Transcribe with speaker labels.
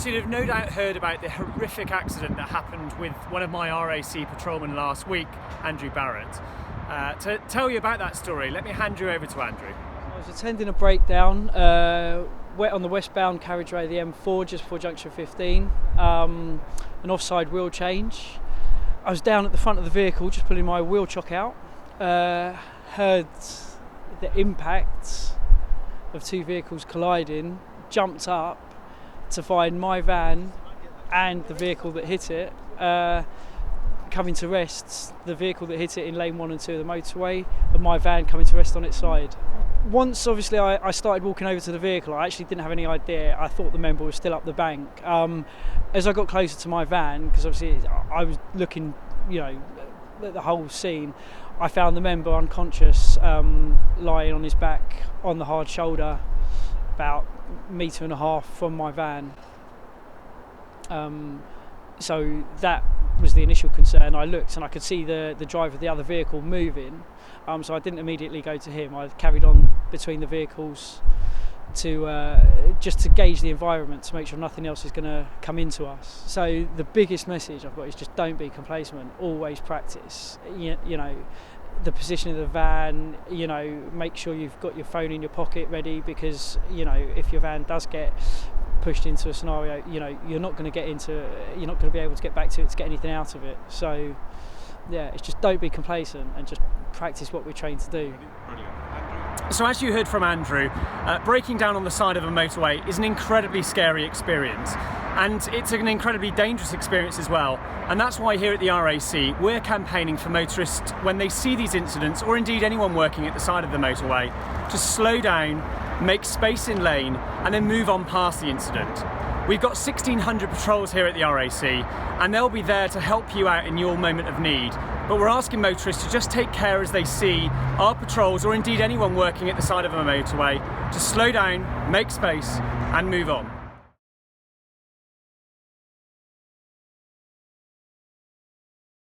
Speaker 1: So you've no doubt heard about the horrific accident that happened with one of my RAC patrolmen last week, Andrew Barrett. To tell you about that story, let me hand you over to Andrew.
Speaker 2: I was attending a breakdown on the westbound carriageway of the M4 just before junction 15, an offside wheel change. I was down at the front of the vehicle just pulling my wheel chock out, heard the impact of two vehicles colliding, jumped up to find my van and the vehicle that hit it coming to rest, the vehicle that hit it in lane 1 and 2 of the motorway, and my van coming to rest on its side. Once obviously I started walking over to the vehicle, I actually didn't have any idea. I thought the member was still up the bank. As I got closer to my van, because obviously I was looking, at the whole scene, I found the member unconscious, lying on his back on the hard shoulder, about 1.5 meters from my van. So that was the initial concern. I looked and I could see the driver of the other vehicle moving, so I didn't immediately go to him. I carried on between the vehicles to just to gauge the environment, to make sure nothing else is going to come into us. So the biggest message I've got is just don't be complacent, always practice. The position of the van, make sure you've got your phone in your pocket ready, because if your van does get pushed into a scenario, you're not going to be able to get back to it to get anything out of it. So yeah, it's just don't be complacent and just practice what we're trained to do.
Speaker 1: Brilliant. So as you heard from Andrew, breaking down on the side of a motorway is an incredibly scary experience, and it's an incredibly dangerous experience as well. And that's why here at the RAC we're campaigning for motorists, when they see these incidents, or indeed anyone working at the side of the motorway, to slow down, make space in lane, and then move on past the incident. We've got 1,600 patrols here at the RAC, and they'll be there to help you out in your moment of need. But we're asking motorists to just take care as they see our patrols, or indeed anyone working at the side of a motorway, to slow down, make space, and move on.